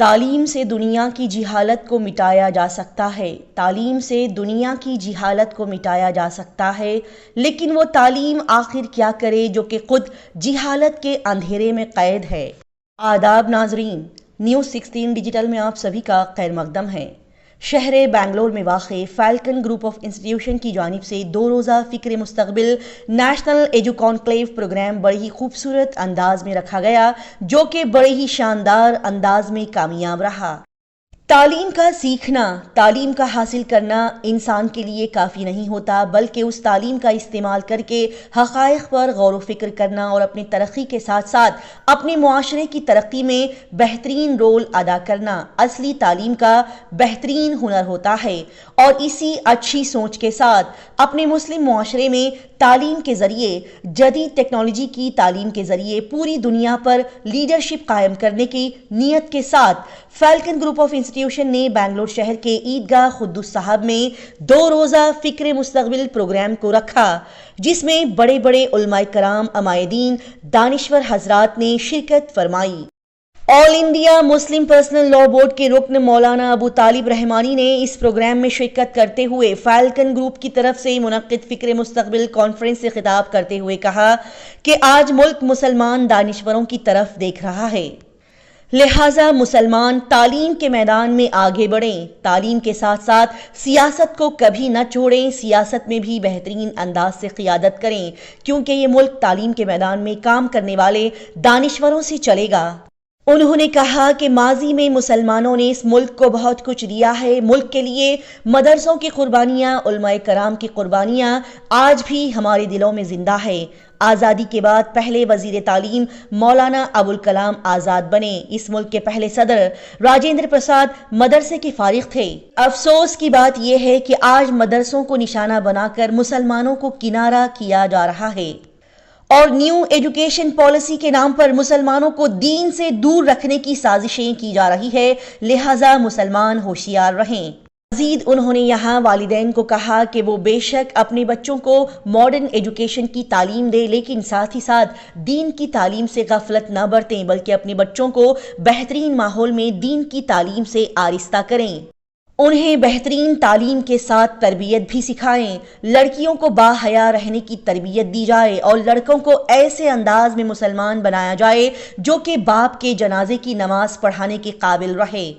تعلیم سے دنیا کی جہالت کو مٹایا جا سکتا ہے، تعلیم سے دنیا کی جہالت کو مٹایا جا سکتا ہے، لیکن وہ تعلیم آخر کیا کرے جو کہ خود جہالت کے اندھیرے میں قید ہے۔ آداب ناظرین، نیوز 16 ڈیجیٹل میں آپ سبھی کا خیر مقدم ہے۔ شہر بنگلور میں واقع فالکن گروپ آف انسٹیٹیوشن کی جانب سے 2 روزہ فکر مستقبل نیشنل ایجو کانکلیو پروگرام بڑے ہی خوبصورت انداز میں رکھا گیا، جو کہ بڑے ہی شاندار انداز میں کامیاب رہا۔ تعلیم کا سیکھنا، تعلیم کا حاصل کرنا انسان کے لیے کافی نہیں ہوتا، بلکہ اس تعلیم کا استعمال کر کے حقائق پر غور و فکر کرنا اور اپنی ترقی کے ساتھ ساتھ اپنے معاشرے کی ترقی میں بہترین رول ادا کرنا اصلی تعلیم کا بہترین ہنر ہوتا ہے۔ اور اسی اچھی سوچ کے ساتھ اپنے مسلم معاشرے میں تعلیم کے ذریعے، جدید ٹیکنالوجی کی تعلیم کے ذریعے پوری دنیا پر لیڈرشپ قائم کرنے کی نیت کے ساتھ فالکن گروپ آف انسٹیٹیوشن نے بنگلور شہر کے عیدگاہ قدس صاحب میں 2 روزہ فکر مستقبل پروگرام کو رکھا، جس میں بڑے بڑے علماء کرام، عمائدین، دانشور حضرات نے شرکت فرمائی۔ All India Muslim Personal Law Board کے رکن مولانا ابو طالب رحمانی نے اس پروگرام میں شرکت کرتے ہوئے فالکن گروپ کی طرف سے منعقد فکر مستقبل کانفرنس سے خطاب کرتے ہوئے کہا کہ آج ملک مسلمان دانشوروں کی طرف دیکھ رہا ہے، لہٰذا مسلمان تعلیم کے میدان میں آگے بڑھیں، تعلیم کے ساتھ ساتھ سیاست کو کبھی نہ چھوڑیں، سیاست میں بھی بہترین انداز سے قیادت کریں، کیونکہ یہ ملک تعلیم کے میدان میں کام کرنے والے دانشوروں سے چلے گا۔ انہوں نے کہا کہ ماضی میں مسلمانوں نے اس ملک کو بہت کچھ دیا ہے، ملک کے لیے مدرسوں کی قربانیاں، علماء کرام کی قربانیاں آج بھی ہمارے دلوں میں زندہ ہے۔ آزادی کے بعد پہلے وزیر تعلیم مولانا ابوالکلام آزاد بنے، اس ملک کے پہلے صدر راجندر پرساد مدرسے کے فارغ تھے۔ افسوس کی بات یہ ہے کہ آج مدرسوں کو نشانہ بنا کر مسلمانوں کو کنارہ کیا جا رہا ہے اور نیو ایجوکیشن پالیسی کے نام پر مسلمانوں کو دین سے دور رکھنے کی سازشیں کی جا رہی ہے، لہٰذا مسلمان ہوشیار رہیں۔ مزید انہوں نے یہاں والدین کو کہا کہ وہ بے شک اپنے بچوں کو ماڈرن ایجوکیشن کی تعلیم دے، لیکن ساتھ ہی ساتھ دین کی تعلیم سے غفلت نہ برتیں، بلکہ اپنے بچوں کو بہترین ماحول میں دین کی تعلیم سے آراستہ کریں، انہیں بہترین تعلیم کے ساتھ تربیت بھی سکھائیں، لڑکیوں کو باحیا رہنے کی تربیت دی جائے اور لڑکوں کو ایسے انداز میں مسلمان بنایا جائے جو کہ باپ کے جنازے کی نماز پڑھانے کے قابل رہے۔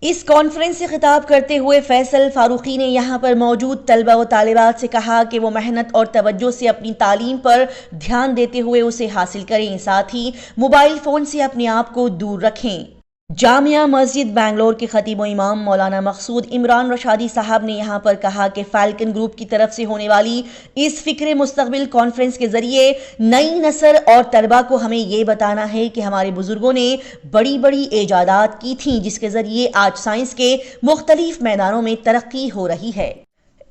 اس کانفرنس سے خطاب کرتے ہوئے فیصل فاروقی نے یہاں پر موجود طلبہ و طالبات سے کہا کہ وہ محنت اور توجہ سے اپنی تعلیم پر دھیان دیتے ہوئے اسے حاصل کریں، ساتھ ہی موبائل فون سے اپنے آپ کو دور رکھیں۔ جامعہ مسجد بنگلور کے خطیب و امام مولانا مقصود عمران رشادی صاحب نے یہاں پر کہا کہ فالکن گروپ کی طرف سے ہونے والی اس فکر مستقبل کانفرنس کے ذریعے نئی نسل اور طلبہ کو ہمیں یہ بتانا ہے کہ ہمارے بزرگوں نے بڑی بڑی ایجادات کی تھیں، جس کے ذریعے آج سائنس کے مختلف میدانوں میں ترقی ہو رہی ہے۔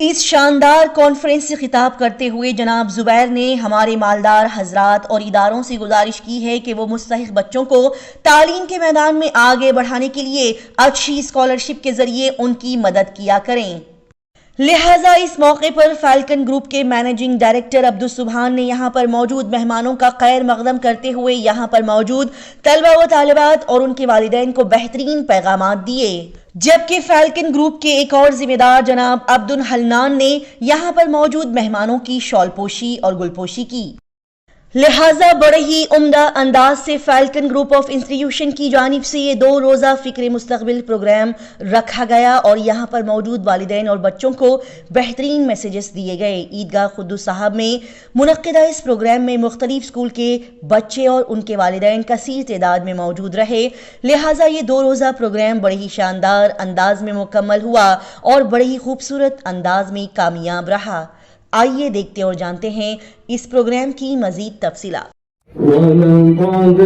اس شاندار کانفرنس سے خطاب کرتے ہوئے جناب زبیر نے ہمارے مالدار حضرات اور اداروں سے گزارش کی ہے کہ وہ مستحق بچوں کو تعلیم کے میدان میں آگے بڑھانے کے لیے اچھی اسکالرشپ کے ذریعے ان کی مدد کیا کریں۔ لہٰذا اس موقع پر فالکن گروپ کے مینیجنگ ڈائریکٹر عبدالسبحان نے یہاں پر موجود مہمانوں کا خیر مقدم کرتے ہوئے یہاں پر موجود طلبہ و طالبات اور ان کے والدین کو بہترین پیغامات دیے، جبکہ فالکن گروپ کے ایک اور ذمہ دار جناب عبدالحنان نے یہاں پر موجود مہمانوں کی شال پوشی اور گل پوشی کی۔ لہٰذا بڑے ہی عمدہ انداز سے فالکن گروپ آف انسٹیٹیوشن کی جانب سے یہ 2 روزہ فکر مستقبل پروگرام رکھا گیا اور یہاں پر موجود والدین اور بچوں کو بہترین میسیجز دیے گئے۔ عیدگاہ قدس صاحب میں منعقدہ اس پروگرام میں مختلف اسکول کے بچے اور ان کے والدین کثیر تعداد میں موجود رہے، لہٰذا یہ 2 روزہ پروگرام بڑے ہی شاندار انداز میں مکمل ہوا اور بڑے ہی خوبصورت انداز میں کامیاب رہا۔ آئیے دیکھتے اور جانتے ہیں اس پروگرام کی مزید تفصیلات۔ وَلَقَدْ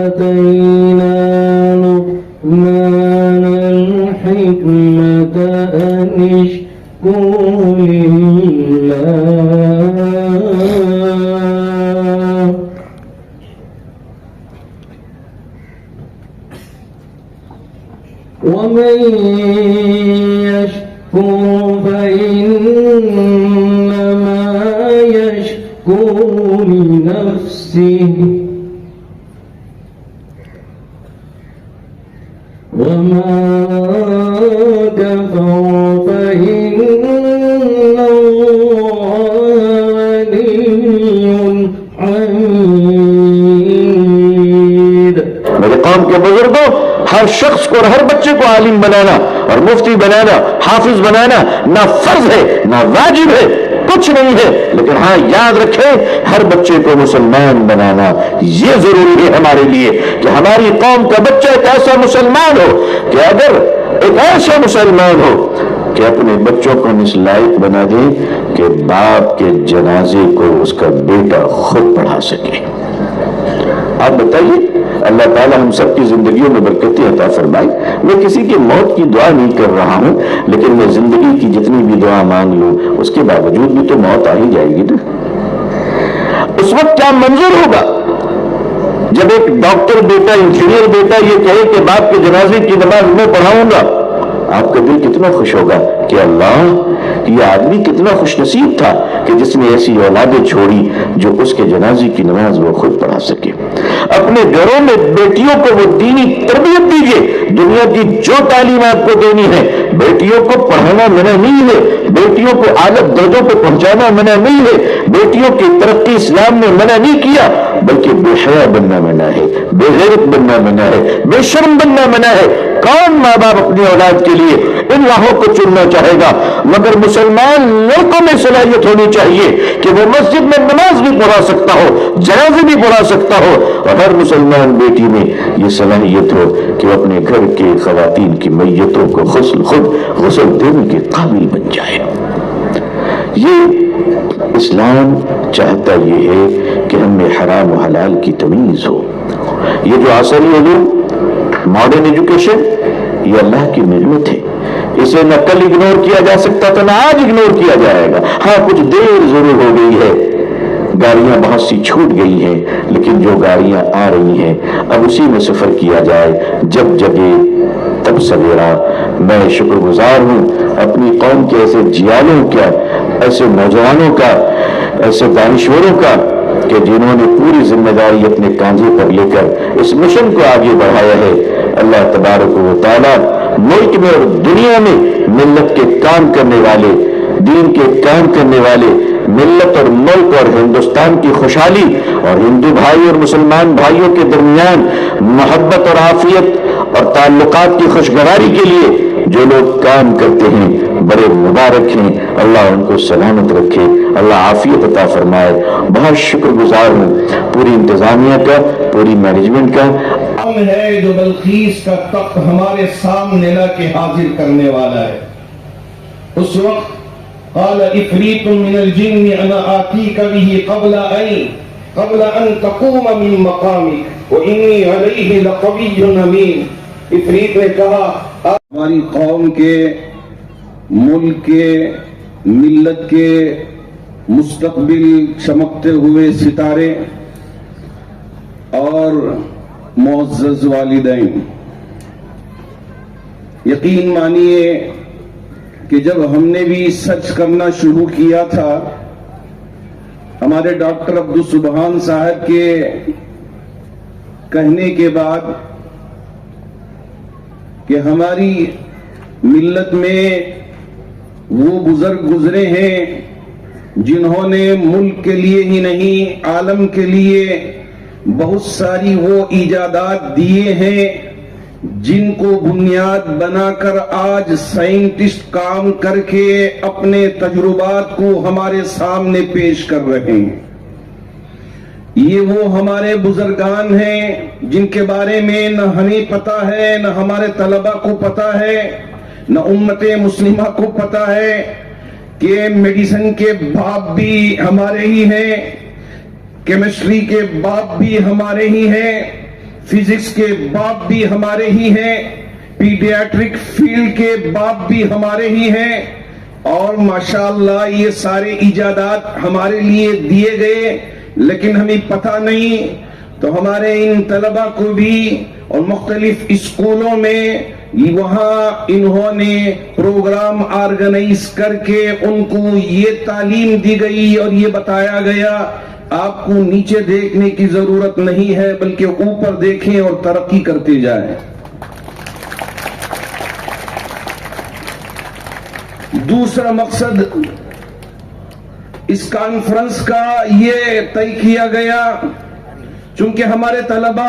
آتَيْنَا لُقْمَانَ الْحِكْمَةَ أَنِ اشْكُرْ لِلَّهِ وَمَن يَشْكُرْ فَإِنَّمَا يَشْكُرُ لِنَفْسِهِ ہر شخص کو اور ہر بچے کو عالم بنانا اور مفتی بنانا، حافظ بنانا نہ فرض ہے نہ واجب ہے، کچھ نہیں ہے، لیکن ہاں یاد رکھیں ہر بچے کو مسلمان بنانا یہ ضروری ہے ہمارے لیے کہ ہماری قوم کا بچہ ایک ایسا مسلمان ہو کہ اگر ایک ایسا مسلمان ہو کہ اپنے بچوں کو اس لائق بنا دے کہ باپ کے جنازے کو اس کا بیٹا خود پڑھا سکے۔ آپ بتائیے، اللہ تعالیٰ ہم سب کی زندگیوں میں برکتیں عطا فرمائے۔ میں کسی کی موت کی دعا نہیں کر رہا ہوں، لیکن میں زندگی کی جتنی بھی دعا مانگ لوں اس کے باوجود بھی تو موت آ ہی جائے گی نا۔ اس وقت کیا منظور ہوگا جب ایک ڈاکٹر بیٹا، انجینئر بیٹا یہ کہے کہ باپ کے جنازے کی نماز میں پڑھاؤں گا، آپ کا دل کتنا خوش ہوگا کہ اللہ یہ آدمی کتنا خوش نصیب تھا کہ جس نے ایسی اولادیں چھوڑی جو اس کے جنازے کی نماز وہ خود پڑھا سکے۔ اپنے گھروں میں بیٹیوں کو وہ دینی تربیت دیجیے، دنیا کی جو تعلیم آپ کو دینی ہے، بیٹیوں کو پڑھانا منع نہیں ہے، بیٹیوں کو اعلیٰ درجوں پہ پہنچانا منع نہیں ہے، بیٹیوں کی ترقی اسلام نے منع نہیں کیا، بلکہ بے حیا بننا منع ہے، بے غیرت بننا منع ہے، بے شرم بننا منع ہے۔ کون ماں باپ اپنی اولاد کے لیے ان راہوں کو چننا چاہے گا؟ مگر مسلمان لڑکوں میں صلاحیت ہونی چاہیے کہ وہ مسجد میں نماز بھی پڑھا سکتا ہو، جنازے بھی پڑھا سکتا ہو، اور ہر مسلمان بیٹی میں یہ صلاحیت ہو کہ وہ اپنے گھر کے خواتین کی میتوں کو خود غسل دینے کے قابل بن جائے۔ یہ اسلام چاہتا یہ ہے کہ ہم میں حرام و حلال کی تمیز ہو۔ یہ جو عصری علوم، ماڈرن ایجوکیشن، یہ اللہ کی نعمت ہے، اسے نہ کل اگنور کیا جا سکتا تھا نہ آج اگنور کیا جائے گا۔ ہاں کچھ دیر ضرور ہو گئی ہے، گاڑیاں بہت سی چھوٹ گئی ہیں، لیکن جو گاڑیاں آ رہی ہیں اب اسی میں سفر کیا جائے، جب جگے تب سویرا۔ میں شکر گزار ہوں اپنی قوم کے ایسے جیالوں کا، ایسے نوجوانوں کا، ایسے دانشوروں کا کہ جنہوں نے پوری ذمہ داری اپنے کاندھے پر لے کر اس مشن کو آگے بڑھایا ہے۔ اللہ تبارک و تعالیٰ ملک میں اور دنیا میں ملت کے کام کرنے والے، دین کے کام کرنے والے، ملت اور ملک اور ہندوستان کی خوشحالی اور ہندو بھائی اور مسلمان بھائیوں کے درمیان محبت اور عافیت اور تعلقات کی خوشگواری کے لیے جو لوگ کام کرتے ہیں بڑے مبارک ہیں۔ اللہ ان کو سلامت رکھے، اللہ عافیت عطا فرمائے۔ بہت شکر گزار ہوں پوری انتظامیہ کا، پوری مینجمنٹ کا۔ ہم ہے جو بلقیس کا تخت ہمارے سامنے لا کے حاضر کرنے والا ہے۔ اس وقت قال افریت من الجن انا آتیک به قبل ان تقوم من مقامک وانی علیہ لقوی امین۔ افریت نے کہا ہماری قوم کے، ملک کے، ملت کے مستقبل چمکتے ہوئے ستارے اور معزز والدین، یقین مانیے کہ جب ہم نے بھی سرچ کرنا شروع کیا تھا، ہمارے ڈاکٹر عبدالسبحان صاحب کے کہنے کے بعد کہ ہماری ملت میں وہ بزرگ گزرے ہیں جنہوں نے ملک کے لیے ہی نہیں عالم کے لیے بہت ساری وہ ایجادات دیے ہیں جن کو بنیاد بنا کر آج سائنٹسٹ کام کر کے اپنے تجربات کو ہمارے سامنے پیش کر رہے ہیں۔ یہ وہ ہمارے بزرگان ہیں جن کے بارے میں نہ ہمیں پتا ہے، نہ ہمارے طلبہ کو پتا ہے، نہ امت مسلمہ کو پتا ہے کہ میڈیسن کے باپ بھی ہمارے ہی ہیں، کیمسٹری کے باپ بھی ہمارے ہی ہیں، فزکس کے باپ بھی ہمارے ہی ہیں، پیڈیاٹرک فیلڈ کے باپ بھی ہمارے ہی ہیں، اور ماشاءاللہ یہ سارے ایجادات ہمارے لیے دیے گئے لیکن ہمیں پتہ نہیں۔ تو ہمارے ان طلبہ کو بھی اور مختلف اسکولوں میں وہاں انہوں نے پروگرام آرگنائز کر کے ان کو یہ تعلیم دی گئی اور یہ بتایا گیا آپ کو نیچے دیکھنے کی ضرورت نہیں ہے بلکہ اوپر دیکھیں اور ترقی کرتے جائیں۔ دوسرا مقصد اس کانفرنس کا یہ طے کیا گیا، چونکہ ہمارے طلبہ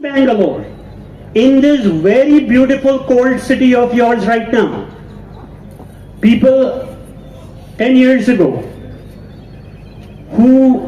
Bangalore, in this very beautiful cold city of yours right now, people 10 years ago who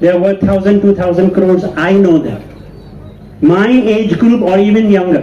they are worth 1,000-2,000 crores. I know that. My age group or even younger.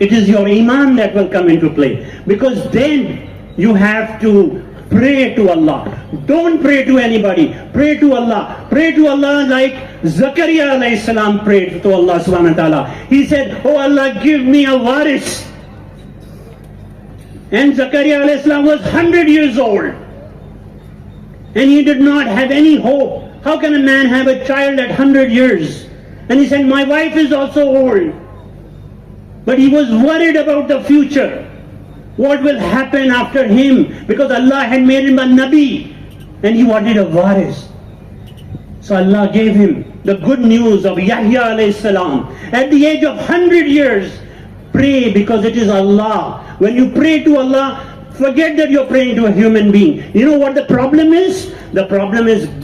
it is your iman that will come into play, because then you have to pray to Allah. Don't pray to anybody, pray to Allah. Pray to Allah like Zakaria alayhi salam prayed to Allah subhanahu wa ta'ala. He said, oh Allah, give me a waris. And Zakaria alayhi salam was 100 years old and he did not have any hope. How can a man have a child at 100 years? And he said, my wife is also old. But he was worried about the future. What will happen after him? Because Allah had made him a Nabi and he wanted a waris. So Allah gave him the good news of Yahya alayhi salam. At the age of 100 years, pray because it is Allah. When you pray to Allah, forget that you're praying to a human being. You know what the problem is? The problem is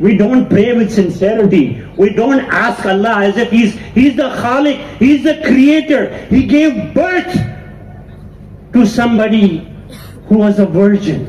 We don't pray with sincerity. We don't ask Allah as if He's the Khaliq, He's the Creator. He gave birth to somebody who was a virgin.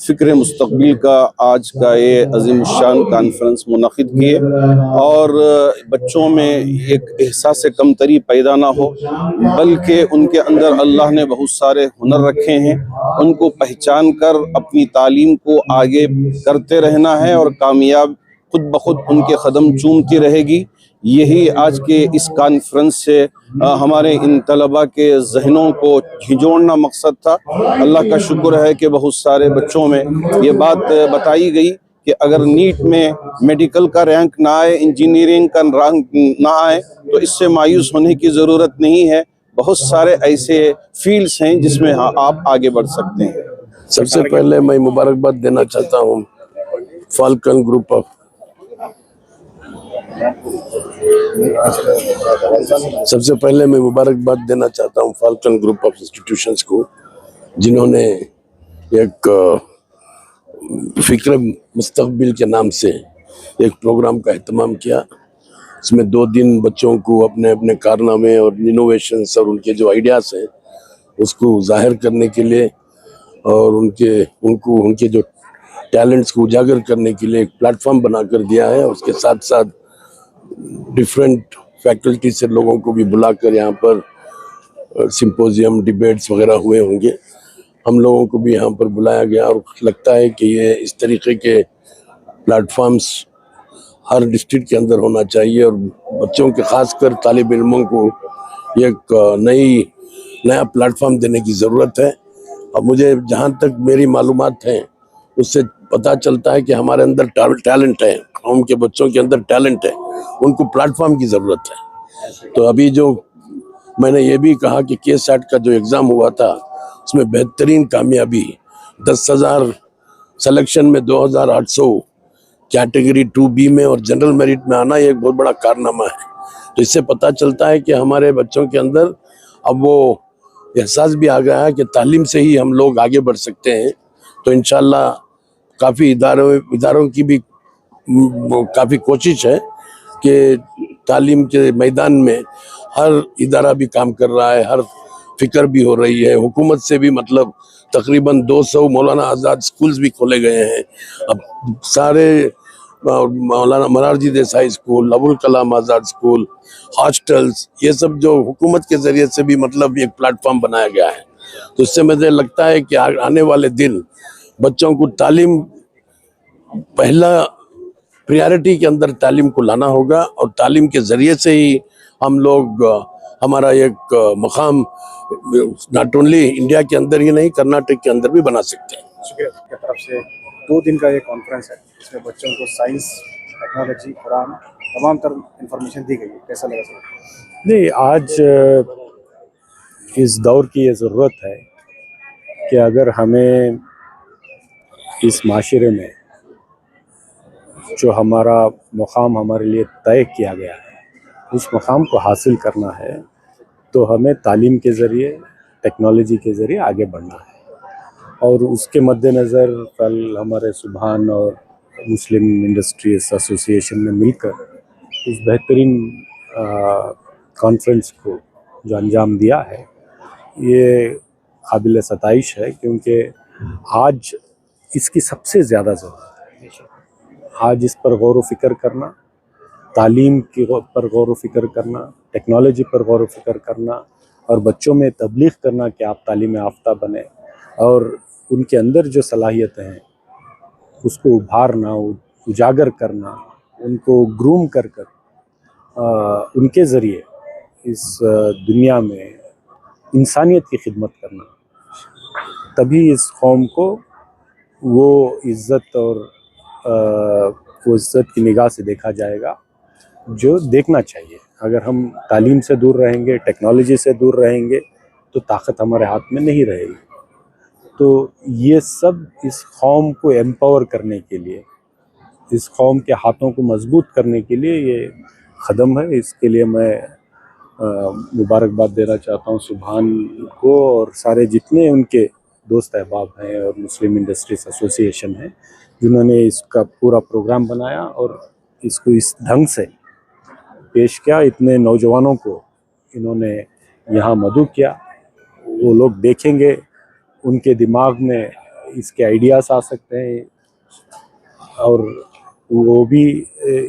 فکر مستقبل کا آج کا یہ عظیم الشان conference منعقد کیے اور بچوں میں ایک احساس کمتری پیدا نہ ہو، بلکہ ان کے اندر اللہ نے بہت سارے ہنر رکھے ہیں، ان کو پہچان کر اپنی تعلیم کو آگے کرتے رہنا ہے اور کامیاب خود بخود ان کے قدم چومتی رہے گی۔ یہی آج کے اس کانفرنس سے ہمارے ان طلباء کے ذہنوں کو جھنجھوڑنا مقصد تھا۔ اللہ کا شکر ہے کہ بہت سارے بچوں میں یہ بات بتائی گئی کہ اگر نیٹ میں میڈیکل کا رینک نہ آئے، انجینئرنگ کا رینک نہ آئے تو اس سے مایوس ہونے کی ضرورت نہیں ہے، بہت سارے ایسے فیلڈز ہیں جس میں آپ آگے بڑھ سکتے ہیں۔ سب سے پہلے میں مبارکباد دینا چاہتا ہوں فالکن گروپ آف انسٹیٹیوشنز کو، جنہوں نے ایک فکر مستقبل کے نام سے ایک پروگرام کا اہتمام کیا۔ اس میں 2 دن بچوں کو اپنے اپنے کارنامے اور انوویشنز اور ان کے جو آئیڈیاز ہیں اس کو ظاہر کرنے کے لیے اور ان کے جو ٹیلنٹس کو اجاگر کرنے کے لیے ایک پلیٹ فارم بنا کر دیا ہے۔ اس کے ساتھ ساتھ ڈیفرنٹ فیکلٹی سے لوگوں کو بھی بلا کر یہاں پر سمپوزیم، ڈیبیٹس وغیرہ ہوئے ہوں گے۔ ہم لوگوں کو بھی یہاں پر بلایا گیا اور لگتا ہے کہ یہ اس طریقے کے پلیٹ فارمز ہر ڈسٹرکٹ کے اندر ہونا چاہیے اور بچوں کے خاص کر طالب علموں کو ایک نیا پلیٹ فارم دینے کی ضرورت ہے۔ اب مجھے جہاں تک میری معلومات ہیں اس سے پتہ چلتا ہے کہ ہمارے اندر ٹیلنٹ ہے، قوم کے بچوں کے اندر ٹیلنٹ ہے، ان کو پلیٹ فارم کی ضرورت ہے۔ تو ابھی جو میں نے یہ بھی کہا کہ کے سیٹ کا جو ایگزام ہوا تھا اس میں بہترین کامیابی 10,000 سلیکشن میں 2,800 کیٹیگری 2B میں اور جنرل میرٹ میں آنا، یہ ایک بہت بڑا کارنامہ ہے۔ تو اس سے پتہ چلتا ہے کہ ہمارے بچوں کے اندر اب وہ احساس بھی آ گیا ہے کہ تعلیم سے ہی ہم لوگ آگے بڑھ سکتے ہیں۔ تو انشاءاللہ کافی اداروں کی بھی کافی کوشش ہے کہ تعلیم کے میدان میں ہر ادارہ بھی کام کر رہا ہے، ہر فکر بھی ہو رہی ہے۔ حکومت سے بھی مطلب تقریباً 200 مولانا آزاد سکولز بھی کھولے گئے ہیں۔ اب سارے مولانا Morarji Desai school, Abul Kalam Azad school, hostels, یہ سب جو حکومت کے ذریعے سے بھی مطلب ایک پلیٹ فارم بنایا گیا ہے۔ تو اس سے مجھے لگتا ہے کہ آنے والے دن بچوں کو تعلیم پہلا پریارٹی کے اندر تعلیم کو لانا ہوگا اور تعلیم کے ذریعے سے ہی ہم لوگ ہمارا ایک مقام ناٹ اونلی انڈیا کے اندر ہی نہیں، کرناٹک کے اندر بھی بنا سکتے ہیں۔ شکریہ کی طرف سے 2 دن کا یہ کانفرنس ہے، اس میں بچوں کو سائنس، ٹیکنالوجی، قرآن، تمام تر انفارمیشن دی گئی ہے۔ کیسا لگا سر؟ نہیں، آج اس دور کی یہ ضرورت ہے کہ اگر ہمیں اس معاشرے میں جو ہمارا مقام ہمارے لیے طے کیا گیا ہے اس مقام کو حاصل کرنا ہے تو ہمیں تعلیم کے ذریعے، ٹیکنالوجی کے ذریعے آگے بڑھنا ہے۔ اور اس کے مد نظر کل ہمارے سبحان اور مسلم انڈسٹریز ایسوسی ایشن نے مل کر اس بہترین کانفرنس کو جو انجام دیا ہے، یہ قابل ستائش ہے، کیونکہ آج اس کی سب سے زیادہ ضرورت ہے۔ آج اس پر غور و فکر کرنا، تعلیم پر غور و فکر کرنا، ٹیکنالوجی پر غور و فکر کرنا اور بچوں میں تبلیغ کرنا کہ آپ تعلیم یافتہ بنیں اور ان کے اندر جو صلاحیتیں ہیں اس کو ابھارنا، اجاگر کرنا، ان کو گروم کر ان کے ذریعے اس دنیا میں انسانیت کی خدمت کرنا، تبھی اس قوم کو وہ عزت اور وہ عزت کی نگاہ سے دیکھا جائے گا جو دیکھنا چاہیے۔ اگر ہم تعلیم سے دور رہیں گے، ٹیکنالوجی سے دور رہیں گے تو طاقت ہمارے ہاتھ میں نہیں رہے گی۔ تو یہ سب اس قوم کو ایمپاور کرنے کے لیے، اس قوم کے ہاتھوں کو مضبوط کرنے کے لیے یہ قدم ہے۔ اس کے لیے میں مبارکباد دینا چاہتا ہوں سبحان کو اور سارے جتنے ان کے دوست احباب ہیں اور مسلم انڈسٹریز ایسوسی ایشن ہے جنہوں نے اس کا پورا پروگرام بنایا اور اس کو اس ڈھنگ سے پیش کیا۔ اتنے نوجوانوں کو انہوں نے یہاں مدعو کیا، وہ لوگ دیکھیں گے، ان کے دماغ میں اس کے آئیڈیاز آ سکتے ہیں اور وہ بھی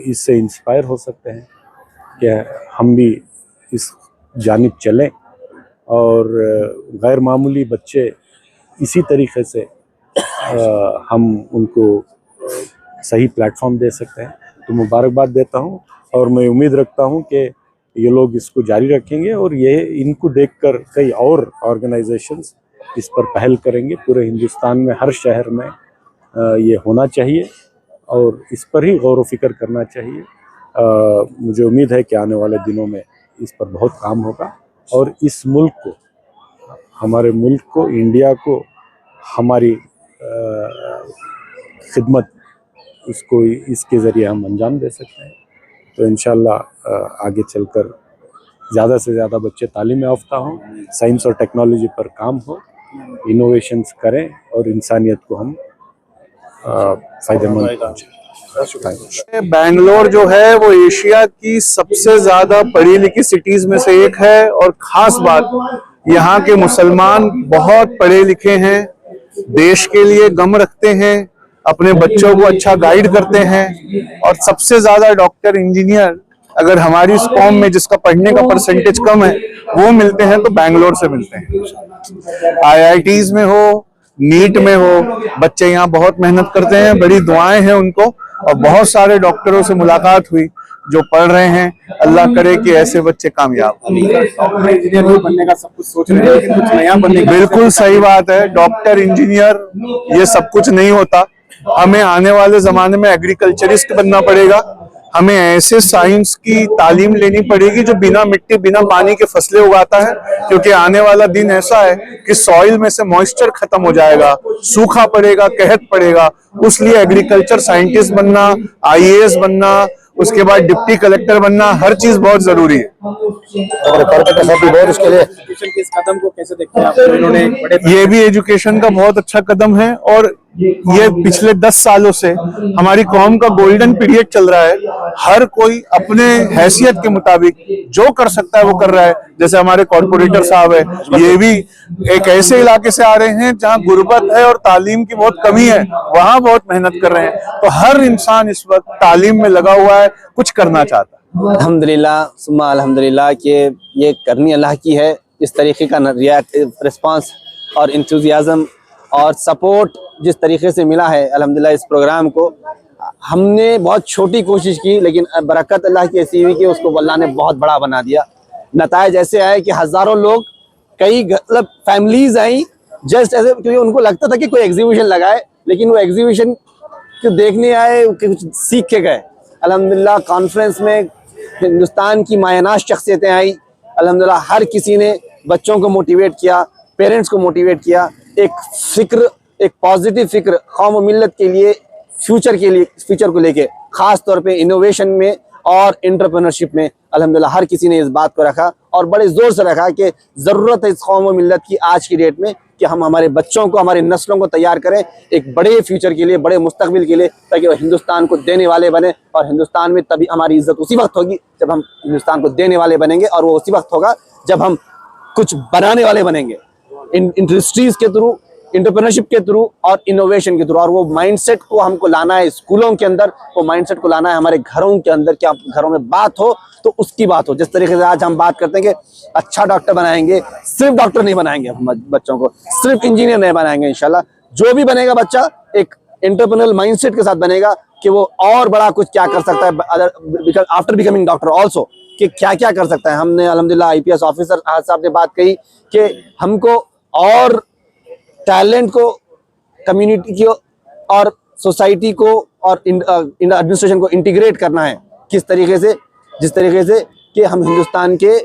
اس سے انسپائر ہو سکتے ہیں کہ ہم بھی اس جانب چلیں اور غیر معمولی بچے اسی طریقے سے ہم ان کو صحیح پلیٹ فارم دے سکتے ہیں. تو مبارکباد دیتا ہوں اور میں امید رکھتا ہوں کہ یہ لوگ اس کو جاری رکھیں گے اور یہ ان کو دیکھ کر کئی اور آرگنائزیشنز اس پر پہل کریں گے. پورے ہندوستان میں ہر شہر میں یہ ہونا چاہیے اور اس پر ہی غور و فکر کرنا چاہیے. مجھے امید ہے کہ آنے والے دنوں میں اس پر بہت کام ہوگا اور اس ملک کو، ہمارے ملک کو، انڈیا کو ہماری خدمت اس کے ذریعے ہم انجام دے سکتے ہیں. تو انشاءاللہ آگے چل کر زیادہ سے زیادہ بچے تعلیم یافتہ ہوں، سائنس اور ٹیکنالوجی پر کام ہو، انوویشنز کریں اور انسانیت کو ہم فائدہ مند پہنچیں. بنگلور جو ہے وہ ایشیا کی سب سے زیادہ پڑھی لکھی سٹیز میں سے ایک ہے اور خاص بات یہاں کے مسلمان بہت پڑھے لکھے ہیں، دیش کے لیے غم رکھتے ہیں، اپنے بچوں کو اچھا گائیڈ کرتے ہیں اور سب سے زیادہ ڈاکٹر انجینئر اگر ہماری اس قوم میں جس کا پڑھنے کا پرسنٹیج کم ہے وہ ملتے ہیں تو بنگلور سے ملتے ہیں. IITs میں ہو، نیٹ میں ہو، بچے یہاں بہت محنت کرتے ہیں. بڑی دعائیں ہیں ان کو اور بہت سارے ڈاکٹروں سے ملاقات ہوئی جو پڑھ رہے ہیں. اللہ کرے کہ ایسے بچے کامیاب. انجینئر بننے کا سب کچھ سوچ رہے ہیں لیکن کچھ نیا بننے کا. بالکل صحیح بات ہے. ڈاکٹر انجینئر یہ سب کچھ نہیں ہوتا. ہمیں آنے والے زمانے میں ایگریکلچرسٹ بننا پڑے گا. ہمیں ایسے سائنس کی تعلیم لینی پڑے گی جو بنا مٹی بنا پانی کے فصلیں اگاتا ہے، کیونکہ آنے والا دن ایسا ہے کہ سوئل میں سے موئسچر ختم ہو جائے گا، سوکھا پڑے گا، قحط پڑے گا. اس لیے ایگریکلچر سائنٹسٹ بننا، IAS بننا، اس کے بعد ڈپٹی کلیکٹر بننا، ہر چیز بہت ضروری ہے. یہ بھی ایجوکیشن کا بہت اچھا قدم ہے اور یہ پچھلے 10 سالوں سے ہماری قوم کا گولڈن پیریڈ چل رہا ہے. ہر کوئی اپنے حیثیت کے مطابق جو کر سکتا ہے وہ کر رہا ہے. جیسے ہمارے کارپوریٹر صاحب ہے، یہ بھی ایک ایسے علاقے سے آ رہے ہیں جہاں غربت ہے اور تعلیم کی بہت کمی ہے، وہاں بہت محنت کر رہے ہیں. تو ہر انسان اس وقت تعلیم میں لگا ہوا ہے، کچھ کرنا چاہتا ہے. الحمدللہ ثم الحمدللہ کہ یہ کرنی اللہ کی ہے. اس طریقے کا رسپانس اور انتھوزیازم اور سپورٹ جس طریقے سے ملا ہے الحمدللہ اس پروگرام کو، ہم نے بہت چھوٹی کوشش کی لیکن برکت اللہ کی ایسی ہوئی کہ اس کو اللہ نے بہت بڑا بنا دیا. نتائج ایسے آئے کہ ہزاروں لوگ، کئی مطلب فیملیز آئیں جسٹ ایسے، کیونکہ ان کو لگتا تھا کہ کوئی ایگزیبیشن لگائے لیکن وہ ایگزیبیشن کو دیکھنے آئے کہ کچھ سیکھ کے گئے. الحمدللہ کانفرنس میں ہندوستان کی مایہ شخصیتیں آئیں. الحمدللہ ہر کسی نے بچوں کو موٹیویٹ کیا، پیرنٹس کو موٹیویٹ کیا. ایک فکر، ایک پازیٹیو فکر قوم و ملت کے لیے، فیوچر کو لے کے، خاص طور پہ انوویشن میں اور انٹرپرینرشپ میں الحمدللہ ہر کسی نے اس بات کو رکھا اور بڑے زور سے رکھا کہ ضرورت ہے اس قوم و ملت کی آج کی ڈیٹ میں کہ ہم ہمارے بچوں کو، ہماری نسلوں کو تیار کریں ایک بڑے فیوچر کے لیے، بڑے مستقبل کے لیے، تاکہ وہ ہندوستان کو دینے والے بنے. اور ہندوستان میں تبھی ہماری عزت اسی وقت ہوگی جب ہم ہندوستان کو دینے والے بنیں گے، اور وہ اسی وقت ہوگا جب ہم کچھ بنانے والے بنیں گے انڈسٹریز کے تھرو، انٹرپرینرشپ کے تھرو اور انوویشن کے تھرو. اور وہ مائنڈ سیٹ کو ہم کو لانا ہے اسکولوں کے اندر، وہ مائنڈ سیٹ کو لانا ہے ہمارے گھروں کے اندر. کیا گھروں میں بات ہو تو اس کی بات ہو. جس طریقے سے آج ہم بات کرتے ہیں کہ اچھا ڈاکٹر بنائیں گے، صرف ڈاکٹر نہیں بنائیں گے بچوں کو، صرف انجینئر نہیں بنائیں گے. انشاءاللہ جو بھی بنے گا بچہ ایک انٹرپرینل مائنڈ سیٹ کے ساتھ بنے گا کہ وہ اور بڑا کچھ کیا کر سکتا ہے آفٹر بیکمنگ ڈاکٹر آلسو، کہ کیا کیا کر سکتا ہے. ہم نے الحمدللہ IPS آفیسر صاحب نے بات کہی کہ ہم کو اور ٹیلنٹ کو، کمیونٹی کو اور سوسائٹی کو اور ایڈمنسٹریشن کو انٹیگریٹ کرنا ہے. کس طریقے سے؟ جس طریقے سے کہ ہم ہندوستان کے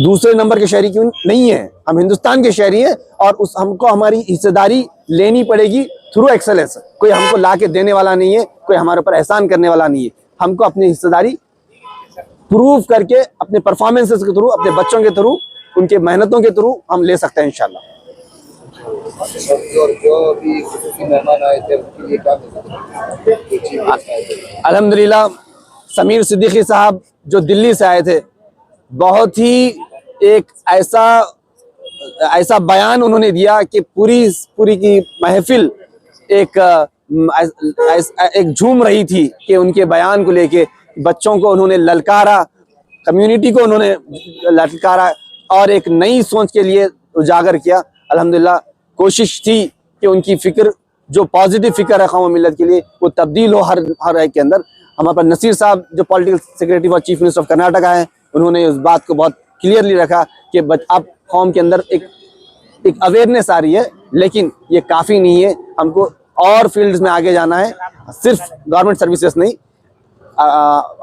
دوسرے نمبر کے شہری کیوں نہیں ہیں، ہم ہندوستان کے شہری ہیں اور ہم کو ہماری حصہ داری لینی پڑے گی تھرو ایکسلنس. کوئی ہم کو لا کے دینے والا نہیں ہے، کوئی ہمارے اوپر احسان کرنے والا نہیں ہے. ہم کو اپنی حصہ داری پروو کر کے اپنے پرفارمنسز کے تھرو، اپنے بچوں کے تھرو، ان کے محنتوں کے تھرو ہم لے سکتے ہیں انشاءاللہ. الحمدللہ سمیر صدیقی صاحب جو دلی سے آئے تھے، بہت ہی ایک ایسا ایسا بیان انہوں نے دیا کہ پوری کی محفل ایک جھوم رہی تھی کہ ان کے بیان کو لے کے بچوں کو انہوں نے للکارا, کمیونٹی کو انہوں نے للکارا اور ایک نئی سوچ کے لیے اجاگر کیا. الحمدللہ کوشش تھی کہ ان کی فکر جو پازیٹیو فکر ہے قوم و ملت کے لیے وہ تبدیل ہو ہر ایک کے اندر. ہمارے پاس نصیر صاحب جو پولیٹیکل سیکریٹری اور چیف منسٹر آف کرناٹکا ہیں, انہوں نے اس بات کو بہت کلیئرلی رکھا کہ اب قوم کے اندر ایک اویئرنیس آ رہی ہے, لیکن یہ کافی نہیں ہے, ہم کو اور فیلڈز میں آگے جانا ہے, صرف گورنمنٹ سروسز نہیں.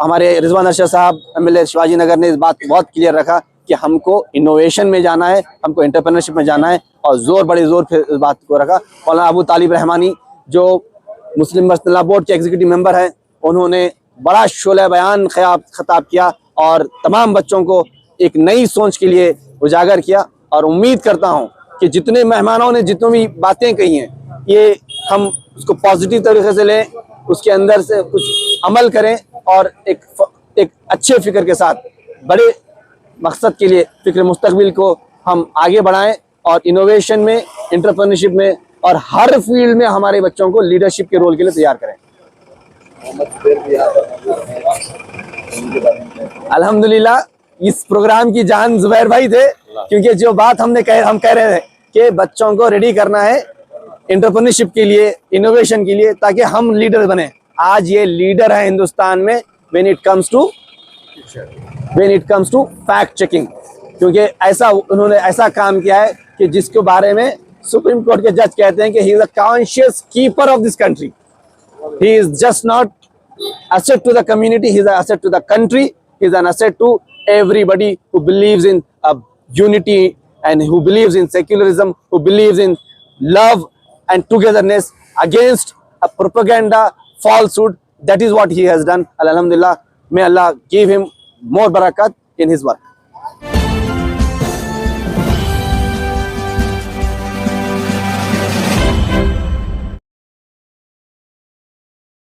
ہمارے رضوان ارشد صاحب MLA شیواجی نگر نے اس بات کو بہت کلیئر رکھا کہ ہم کو انوویشن میں جانا ہے, ہم کو انٹرپرینرشپ میں جانا ہے, اور بڑے زور پہ اس بات کو رکھا. مولانا ابو طالب رحمانی جو مسلم برسنلہ بورڈ کے ایگزیکٹو ممبر ہیں, انہوں نے بڑا شعلہ بیان خطاب کیا اور تمام بچوں کو ایک نئی سوچ کے لیے اجاگر کیا. اور امید کرتا ہوں کہ جتنے مہمانوں نے جتنی بھی باتیں کہی ہیں یہ ہم اس کو پازیٹیو طریقے سے لیں, اس کے اندر سے کچھ عمل کریں اور ایک اچھے فکر کے ساتھ بڑے مقصد کے لیے فکر مستقبل کو ہم آگے بڑھائیں, اور انوویشن میں, انٹرپرینرشپ میں اور ہر فیلڈ میں ہمارے بچوں کو لیڈرشپ کے رول کے لیے تیار کریں. الحمدللہ اس پروگرام کی جان زبیر بھائی تھے, کیونکہ جو بات ہم کہہ رہے تھے کہ بچوں کو ریڈی کرنا ہے انٹرپرینرشپ کے لیے, انوویشن کے لیے, تاکہ ہم لیڈر بنیں. آج یہ لیڈر ہے ہندوستان میں when it comes to fact checking, کیونکہ انہوں نے ایسا کام کیا ہے کہ جس کے بارے میں سپریم کورٹ کے جج کہتے ہیں کہ he is a conscious keeper of this country. He is just not asset to the community, he is an asset to the country, he is an asset to everybody who believes in unity and who believes in secularism, who believes in love and togetherness against a propaganda, falsehood. That is what he has done. Alhamdulillah, may Allah give him more barakat in his work.